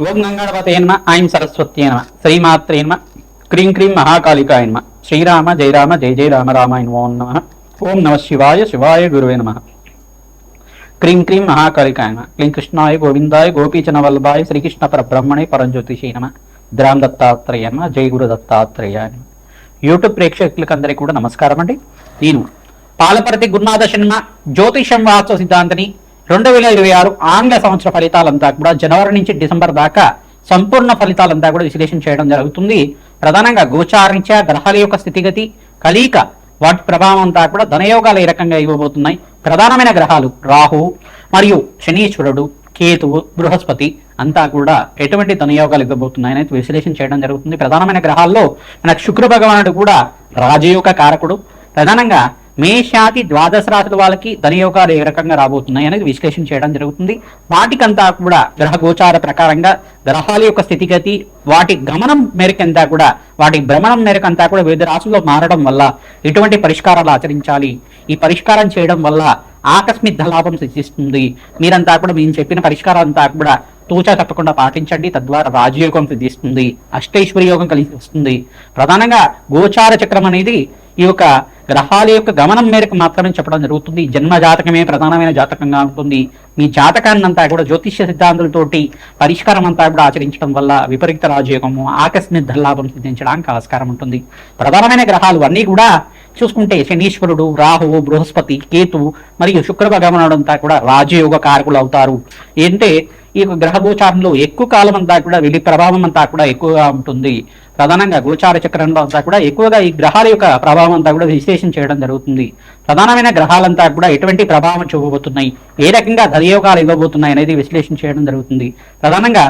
ఓం గంగాధపతయ నమః. ఐం సరస్వత్యై నమః. శ్రీమాత్రే నమః. క్రీం క్రీం మహాకాళికాయ నమః. శ్రీరామ జయ రామ జయ జయ రామ రామాయ నమః. ఓం నమ శివాయ శివాయ గురువే నమః. క్రీం క్రీం మహాకాళికాయ నమః. క్లీం కృష్ణాయ గోవిందాయ గోపీచన వల్లభాయ శ్రీకృష్ణ పరబ్రహ్మణే పరంజ్యోతిషే నమః. ద్రాం దత్తాత్రేయ నమః. జై గురు దత్తాత్రేయ. యూట్యూబ్ ప్రేక్షకులకు అందరికీ కూడా నమస్కారం అండి. నేను పాలపర్తి గురునాథ శర్మ జ్యోతిషం వాస్తవ సిద్ధాంతిని. 2026 ఆంగ్ల సంవత్సర ఫలితాలంతా కూడా జనవరి నుంచి డిసెంబర్ దాకా సంపూర్ణ ఫలితాలంతా కూడా విశ్లేషణ చేయడం జరుగుతుంది. ప్రధానంగా గోచారీత్యా గ్రహాల యొక్క స్థితిగతి, కలీక, వాటి ప్రభావం అంతా కూడా ధనయోగాలు ఏ రకంగా ఇవ్వబోతున్నాయి, ప్రధానమైన గ్రహాలు రాహు మరియు శనీశ్వరుడు, కేతువు, బృహస్పతి అంతా కూడా ఎటువంటి ధనయోగాలు ఇవ్వబోతున్నాయి అనేది విశ్లేషణ చేయడం జరుగుతుంది. ప్రధానమైన గ్రహాల్లో మనకు శుక్ర భగవానుడు కూడా రాజయోగ కారకుడు. ప్రధానంగా మేషాది ద్వాదశ రాశుల వాళ్ళకి ధనయోగాలు ఏ రకంగా రాబోతున్నాయి అనేది విశ్లేషణ చేయడం జరుగుతుంది. వాటికంతా కూడా గ్రహ గోచార ప్రకారంగా గ్రహాల యొక్క స్థితిగతి, వాటి గమనం మేరకంతా కూడా, వాటి భ్రమణం మేరకంతా కూడా వివిధ రాశుల్లో మారడం వల్ల ఎటువంటి పరిష్కారాలు ఆచరించాలి, ఈ పరిష్కారం చేయడం వల్ల ఆకస్మిక లాభం సిద్ధిస్తుంది. మీరంతా కూడా మేము చెప్పిన పరిష్కారం అంతా కూడా తూచా తప్పకుండా పాటించండి. తద్వారా రాజయోగం సిద్ధిస్తుంది, అష్టైశ్వర్య యోగం కలిసి వస్తుంది. ప్రధానంగా గోచార చక్రం అనేది ఈ యొక్క గ్రహాల యొక్క గమనం మేరకు మాత్రమే చెప్పడం జరుగుతుంది. జన్మ జాతకమే ప్రధానమైన జాతకంగా ఉంటుంది. మీ జాతకాన్ని అంతా కూడా జ్యోతిష్య సిద్ధాంతాలతోటి పరిష్కారం అంతా కూడా ఆచరించడం వల్ల విపరీత రాజయోగము, ఆకస్మిక ధనలాభం సిద్ధించడానికి ఆస్కారం ఉంటుంది. ప్రధానమైన గ్రహాలు అన్నీ కూడా చూసుకుంటే శనీశ్వరుడు, రాహువు, బృహస్పతి, కేతువు మరియు శుక్ర భగవానుడు అంతా కూడా రాజయోగ కారకులు అవుతారు. ఏంటంటే ఈ యొక్క గ్రహ గోచారంలో ఎక్కువ కాలం అంతా కూడా వీటి ప్రభావం అంతా కూడా ఎక్కువగా ఉంటుంది. ప్రధానంగా గోచార చక్రంలో అంతా కూడా ఎక్కువగా ఈ గ్రహాల యొక్క ప్రభావం అంతా కూడా విశ్లేషణ చేయడం జరుగుతుంది. ప్రధానమైన గ్రహాలంతా కూడా ఎటువంటి ప్రభావం చూపబోతున్నాయి, ఏ రకంగా ధనయోగాలు ఇవ్వబోతున్నాయి అనేది విశ్లేషణ చేయడం జరుగుతుంది. ప్రధానంగా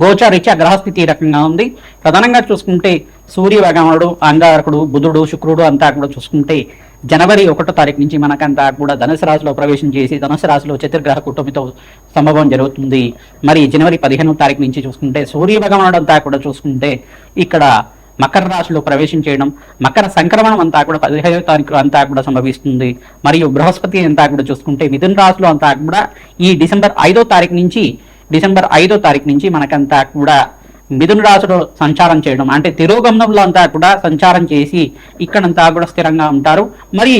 గోచారీత్యా గ్రహస్థితి ఈ రకంగా ఉంది. ప్రధానంగా చూసుకుంటే సూర్య భగవానుడు, అంగారకుడు, బుధుడు, శుక్రుడు అంతా కూడా చూసుకుంటే జనవరి 1వ తారీఖు నుంచి మనకంతా కూడా ధనుసు రాశిలో ప్రవేశం చేసి ధనుసు రాశిలో చతుర్గ్రహ కూటమితో సంభవం జరుగుతుంది. మరి జనవరి 15వ తారీఖు నుంచి చూసుకుంటే సూర్య భగవానుడు అంతా కూడా చూసుకుంటే ఇక్కడ మకర రాశిలో ప్రవేశం చేయడం, మకర సంక్రమణం అంతా కూడా 15వ తారీఖు అంతా కూడా సంభవిస్తుంది. మరియు బృహస్పతి అంతా కూడా చూసుకుంటే మిథున రాశిలో అంతా కూడా ఈ డిసెంబర్ 5వ తారీఖు నుంచి మనకంతా కూడా మిథున రాశిలో సంచారం చేయడం, అంటే తిరోగమనంలో అంతా కూడా సంచారం చేసి ఇక్కడంతా కూడా స్థిరంగా ఉంటారు. మరి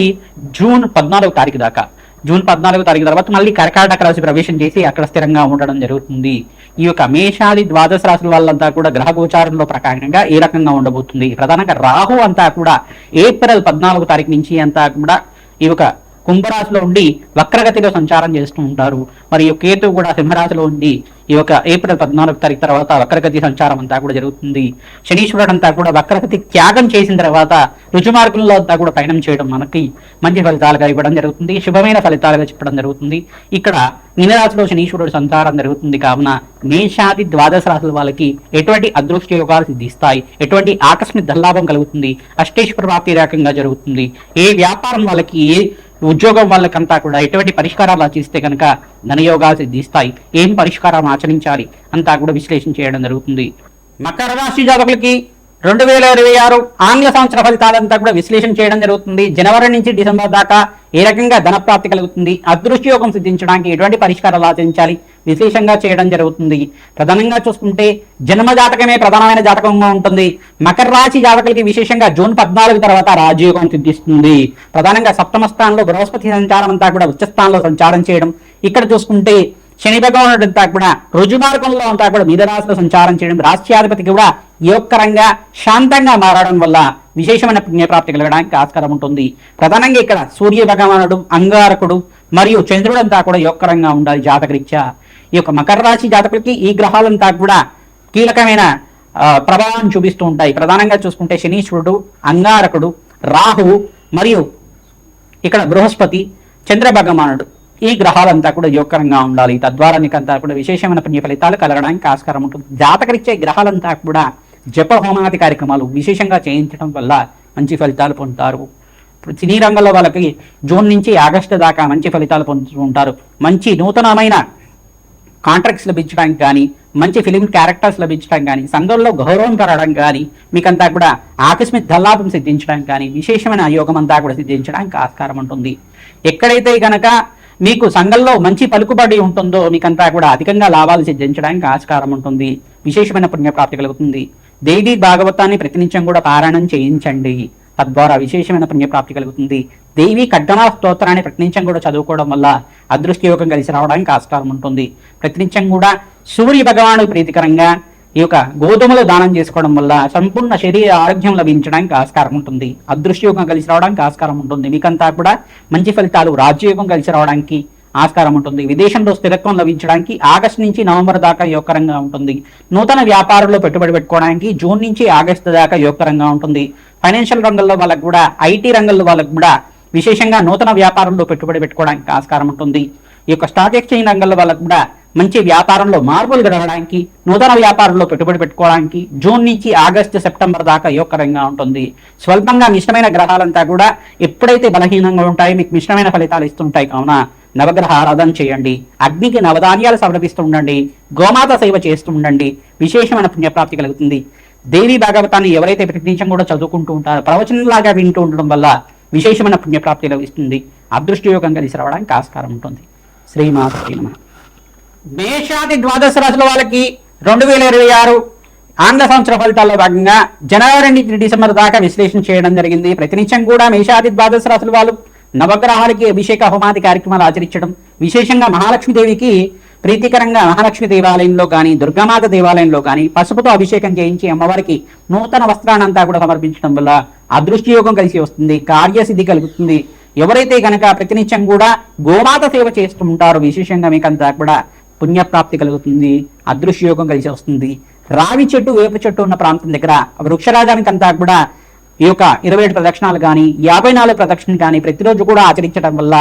జూన్ 14వ తారీఖు దాకా, జూన్ 14వ తారీఖు తర్వాత మళ్ళీ కర్కాటక రాశి ప్రవేశం చేసి అక్కడ స్థిరంగా ఉండడం జరుగుతుంది. ఈ యొక్క మేషాది ద్వాదశ రాశుల వాళ్ళంతా కూడా గ్రహ గోచారంలో ప్రకారంగా ఏ రకంగా ఉండబోతుంది. ప్రధానంగా రాహు అంతా కూడా ఏప్రిల్ 14వ తారీఖు నుంచి అంతా కూడా ఈ యొక్క కుంభరాశిలో ఉండి వక్రగతిలో సంచారం చేస్తూ ఉంటారు. మరియు కేతు కూడా సింహరాశిలో ఉండి ఈ యొక్క ఏప్రిల్ 14వ తారీఖు తర్వాత వక్రగతి సంచారం అంతా కూడా జరుగుతుంది. శనీశ్వరుడు అంతా కూడా వక్రగతి త్యాగం చేసిన తర్వాత రుజుమార్గంలో అంతా కూడా పయనం చేయడం మనకి మంచి ఫలితాలుగా ఇవ్వడం జరుగుతుంది, శుభమైన ఫలితాలుగా చెప్పడం జరుగుతుంది. ఇక్కడ మీనరాశిలో శనీశ్వరుడు సంచారం జరుగుతుంది కావున మేషాది ద్వాదశ రాశుల వాళ్ళకి ఎటువంటి అదృష్ట యోగాలు సిద్ధిస్తాయి, ఎటువంటి ఆకస్మిక ధనలాభం కలుగుతుంది, అష్టైశ్వర ప్రాప్తి రకంగా జరుగుతుంది. ఏ వ్యాపారం వాళ్ళకి, ఏ ఉద్యోగం వాళ్ళకంతా కూడా ఎటువంటి పరిష్కారాలు ఆచరిస్తే కనుక ధనయోగాలు సిద్ధిస్తాయి, ఏం పరిష్కారం ఆచరించాలి అంతా కూడా విశ్లేషణ చేయడం జరుగుతుంది. మకర రాశి జాతకులకి 2026 ఆంగ్ల సంవత్సర ఫలితాలంతా కూడా విశ్లేషణ చేయడం జరుగుతుంది. జనవరి నుంచి డిసెంబర్ దాకా ఏ రకంగా ధన ప్రాప్తి కలుగుతుంది, అదృష్టయోగం సిద్ధించడానికి ఎటువంటి పరిష్కారాలు ఆచరించాలి విశేషంగా చేయడం జరుగుతుంది. ప్రధానంగా చూసుకుంటే జన్మ జాతకమే ప్రధానమైన జాతకంగా ఉంటుంది. మకర రాశి జాతకులకి విశేషంగా జూన్ 14 తర్వాత రాజయోగం సిద్ధిస్తుంది. ప్రధానంగా సప్తమ స్థానంలో బృహస్పతి సంచారం అంతా కూడా ఉచ్చ స్థానంలో సంచారం చేయడం, ఇక్కడ చూసుకుంటే శని భగవానుడు అంతా కూడా రుజుమార్గంలో అంతా కూడా మీనరాశిలో సంచారం చేయడం, రాష్ట్రాధిపతి కూడా యోగకరంగా శాంతంగా మారడం వల్ల విశేషమైన పుణ్యప్రాప్తి కలగడానికి ఆస్కారం ఉంటుంది. ప్రధానంగా ఇక్కడ సూర్య భగవానుడు, అంగారకుడు మరియు చంద్రుడు అంతా కూడా యోగకరంగా ఉండాలి జాతకరీత్యా. ఈ యొక్క మకర రాశి జాతకులకి ఈ గ్రహాలంతా కూడా కీలకమైన ప్రభావాన్ని చూపిస్తూ ఉంటాయి. ప్రధానంగా చూసుకుంటే శనీశ్వరుడు, అంగారకుడు, రాహువు మరియు ఇక్కడ బృహస్పతి, చంద్ర భగవానుడు ఈ గ్రహాలంతా కూడా యోగకరంగా ఉండాలి. తద్వారా నీకంతా కూడా విశేషమైన పుణ్య ఫలితాలు కలగడానికి ఆస్కారం ఉంటుంది. జాతకరిచ్చే గ్రహాలంతా కూడా జప హోమాది కార్యక్రమాలు విశేషంగా చేయించడం వల్ల మంచి ఫలితాలు పొందుతారు. సినీ రంగంలో వాళ్ళకి జూన్ నుంచి ఆగస్టు దాకా మంచి ఫలితాలు పొందుతూ ఉంటారు. మంచి నూతనమైన కాంట్రాక్ట్స్ లభించడానికి కానీ, మంచి ఫిలిం క్యారెక్టర్స్ లభించడానికి కానీ, సంఘంలో గౌరవం పెరగడం కానీ, మీకంతా కూడా ఆకస్మిక ధనలాభం సిద్ధించడానికి కానీ విశేషమైన యోగం అంతా కూడా సిద్ధించడానికి ఆస్కారం ఉంటుంది. ఎక్కడైతే కనుక మీకు సంఘంలో మంచి పలుకుబడి ఉంటుందో మీకంతా కూడా అధికంగా లాభాలు సిద్ధించడానికి ఆస్కారం ఉంటుంది. విశేషమైన పుణ్యప్రాప్తి కలుగుతుంది. దేవి భాగవతాన్ని ప్రతినిత్యం కూడా పారాయణం చేయించండి, తద్వారా విశేషమైన పుణ్యప్రాప్తి కలుగుతుంది. దేవి ఖడ్గమా స్తోత్రాన్ని ప్రతినిత్యం కూడా చదువుకోవడం వల్ల అదృష్టయోగం కలిసి రావడానికి ఆస్కారం ఉంటుంది. ప్రతినిత్యం కూడా సూర్య భగవాను ప్రీతికరంగా ఈ యొక్క గోధుమలు దానం చేసుకోవడం వల్ల సంపూర్ణ శరీర ఆరోగ్యం లభించడానికి ఆస్కారం ఉంటుంది. అదృష్టయోగం కలిసి రావడానికి ఆస్కారం ఉంటుంది. మీకంతా కూడా మంచి ఫలితాలు, రాజ్యయోగం కలిసి రావడానికి ఆస్కారం ఉంటుంది. విదేశంలో స్థిరత్వం లభించడానికి ఆగస్టు నుంచి నవంబర్ దాకా యోగకరంగా ఉంటుంది. నూతన వ్యాపారంలో పెట్టుబడి పెట్టుకోవడానికి జూన్ నుంచి ఆగస్టు దాకా యోగకరంగా ఉంటుంది. ఫైనాన్షియల్ రంగంలో వాళ్ళకు కూడా, ఐటీ రంగంలో వాళ్ళకు కూడా విశేషంగా నూతన వ్యాపారంలో పెట్టుబడి పెట్టుకోవడానికి ఆస్కారం ఉంటుంది. ఈ యొక్క స్టాక్ ఎక్స్చేంజ్ రంగంలో వాళ్ళకు కూడా మంచి వ్యాపారంలో మార్పులు జరగడానికి, నూతన వ్యాపారంలో పెట్టుబడి పెట్టుకోవడానికి జూన్ నుంచి ఆగస్టు సెప్టెంబర్ దాకా యోగకరంగా ఉంటుంది. స్వల్పంగా మిశ్రమైన గ్రహాలంతా కూడా ఎప్పుడైతే బలహీనంగా ఉంటాయో మీకు మిశ్రమైన ఫలితాలు ఇస్తుంటాయి. కావున నవగ్రహ ఆరాధన చేయండి, అగ్నికి నవధాన్యాలు సమర్పిస్తూ ఉండండి, గోమాత సేవ చేస్తూ ఉండండి, విశేషమైన పుణ్యప్రాప్తి కలుగుతుంది. దేవి భాగవతాన్ని ఎవరైతే ప్రతినిత్యం కూడా చదువుకుంటూ ఉంటారో, ప్రవచనంలాగా వింటూ ఉండడం వల్ల విశేషమైన పుణ్యప్రాప్తి లభిస్తుంది. అదృష్టయోగం కలిసి రావడానికి ఆస్కారం ఉంటుంది. శ్రీమాత్రే నమః. మేషాది ద్వాదశ రాశుల వాళ్ళకి 2026 ఆంగ్ల సంవత్సర ఫలితాల్లో భాగంగా జనవరి నుంచి డిసెంబర్ దాకా విశ్లేషణ చేయడం జరిగింది. ప్రతినిత్యం కూడా మేషాది ద్వాదశ రాశుల వాళ్ళు నవగ్రహాలకి అభిషేక హోమాది కార్యక్రమాలు ఆచరించడం, విశేషంగా మహాలక్ష్మీదేవికి ప్రీతికరంగా మహాలక్ష్మి దేవాలయంలో కానీ, దుర్గామాత దేవాలయంలో కానీ పసుపుతో అభిషేకం చేయించి అమ్మవారికి నూతన వస్త్రాన్నంతా కూడా సమర్పించడం వల్ల అదృష్టయోగం కలిసి వస్తుంది, కార్యసిద్ధి కలుగుతుంది. ఎవరైతే కనుక ప్రతినిత్యం కూడా గోమాత సేవ చేస్తూ ఉంటారో విశేషంగా మీకంతా కూడా పుణ్యప్రాప్తి కలుగుతుంది, అదృష్టయోగం కలిసి వస్తుంది. రావి చెట్టు, వేప చెట్టు ఉన్న ప్రాంతం దగ్గర వృక్షరాజానికి అంతా కూడా ఈ యొక్క 27 ప్రదక్షిణాలు కానీ 54 ప్రదక్షిణలు కానీ ప్రతిరోజు కూడా ఆచరించడం వల్ల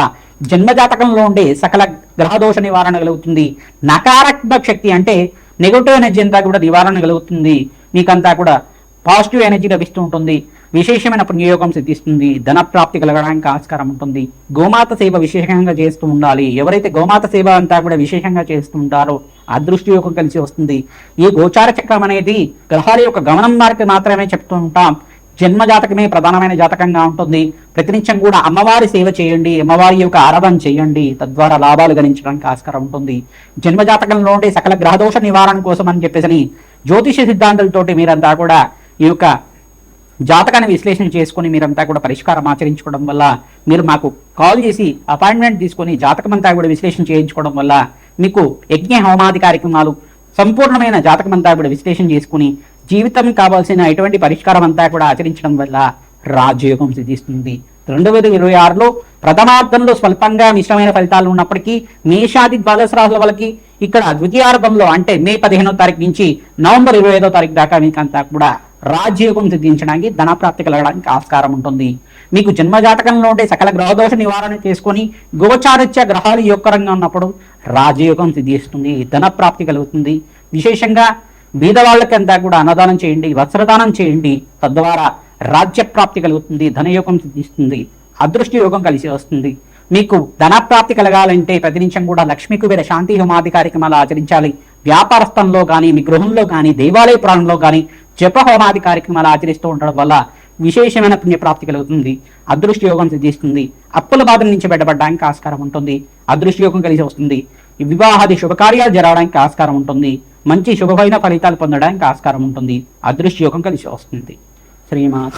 జన్మజాతకంలో ఉండే సకల గ్రహదోష నివారణ కలుగుతుంది. నకారాత్మక శక్తి అంటే నెగటివ్ ఎనర్జీ అంతా కూడా నివారణ కలుగుతుంది. మీకంతా కూడా పాజిటివ్ ఎనర్జీ లభిస్తూ ఉంటుంది. విశేషమైన పుణ్యయోగం సిద్ధిస్తుంది. ధన ప్రాప్తి కలగడానికి ఆస్కారం ఉంటుంది. గోమాత సేవ విశేషంగా చేస్తూ ఉండాలి. ఎవరైతే గోమాత సేవ అంతా కూడా విశేషంగా చేస్తూ ఉంటారో అదృష్టయోగం కలిసి వస్తుంది. ఈ గోచార చక్రం అనేది గ్రహాల యొక్క గమనం మార్పు మాత్రమే చెప్తూ ఉంటాం. జన్మ జాతకమే ప్రధానమైన జాతకంగా ఉంటుంది. ప్రతినిత్యం కూడా అమ్మవారి సేవ చేయండి, అమ్మవారి యొక్క ఆరాధన చేయండి, తద్వారా లాభాలు గణించడానికి ఆస్కారం ఉంటుంది. జన్మ జాతకంలో ఉండే సకల గ్రహదోష నివారణ కోసం అని చెప్పేసి జ్యోతిష సిద్ధాంతాలతోటి మీరంతా కూడా ఈ యొక్క జాతకాన్ని విశ్లేషణ చేసుకుని మీరంతా కూడా పరిష్కారం ఆచరించుకోవడం వల్ల, మీరు మాకు కాల్ చేసి అపాయింట్మెంట్ తీసుకొని జాతకం అంతా కూడా విశ్లేషణ చేయించుకోవడం వల్ల మీకు యజ్ఞ హోమాది కార్యక్రమాలు సంపూర్ణమైన జాతకం అంతా కూడా విశ్లేషణ చేసుకుని జీవితం కావాల్సిన ఎటువంటి పరిష్కారం అంతా కూడా ఆచరించడం వల్ల రాజయోగం సిద్ధిస్తుంది. 2026లో ప్రథమార్థంలో స్వల్పంగా మిశ్రమైన ఫలితాలు ఉన్నప్పటికీ మేషాది ద్వాదశ రాశుల వాళ్ళకి ఇక్కడ ద్వితీయార్థంలో అంటే మే 15వ తారీఖు నుంచి నవంబర్ 25వ తారీఖు దాకా మీకంతా కూడా రాజయోగం సిద్ధించడానికి ధనప్రాప్తి కలగడానికి ఆస్కారం ఉంటుంది. మీకు జన్మజాతకంలో ఉండే సకల గ్రహదోష నివారణ చేసుకొని గోచారిత్య గ్రహాలు యోగకరంగా ఉన్నప్పుడు రాజయోగం సిద్ధిస్తుంది, ధనప్రాప్తి కలుగుతుంది. విశేషంగా బీదవాళ్ళకంతా కూడా అన్నదానం చేయండి, వస్త్రదానం చేయండి, తద్వారా రాజ్యప్రాప్తి కలుగుతుంది, ధనయోగం సిద్ధిస్తుంది, అదృష్ట యోగం కలిసి వస్తుంది. మీకు ధనప్రాప్తి కలగాలంటే ప్రతినిత్యం కూడా లక్ష్మీ కుబేర శాంతి హోమాది కార్యక్రమాలు ఆచరించాలి. వ్యాపారస్థంలో కానీ, మీ గృహంలో కానీ, దేవాలయ ప్రాణంలో కానీ జప హోమాది కార్యక్రమాలు ఆచరిస్తూ ఉండడం వల్ల విశేషమైన పుణ్యప్రాప్తి కలుగుతుంది, అదృష్ట యోగం సిద్ధిస్తుంది. అప్పుల బాధ నుంచి బయటపడడానికి ఆస్కారం ఉంటుంది, అదృష్ట యోగం కలిసి వస్తుంది. వివాహాది శుభకార్యాలు జరగడానికి ఆస్కారం ఉంటుంది, మంచి శుభమైన ఫలితాలు పొందడానికి ఆస్కారం ఉంటుంది, అదృష్ట యోగం కలిసి వస్తుంది. శ్రీమాత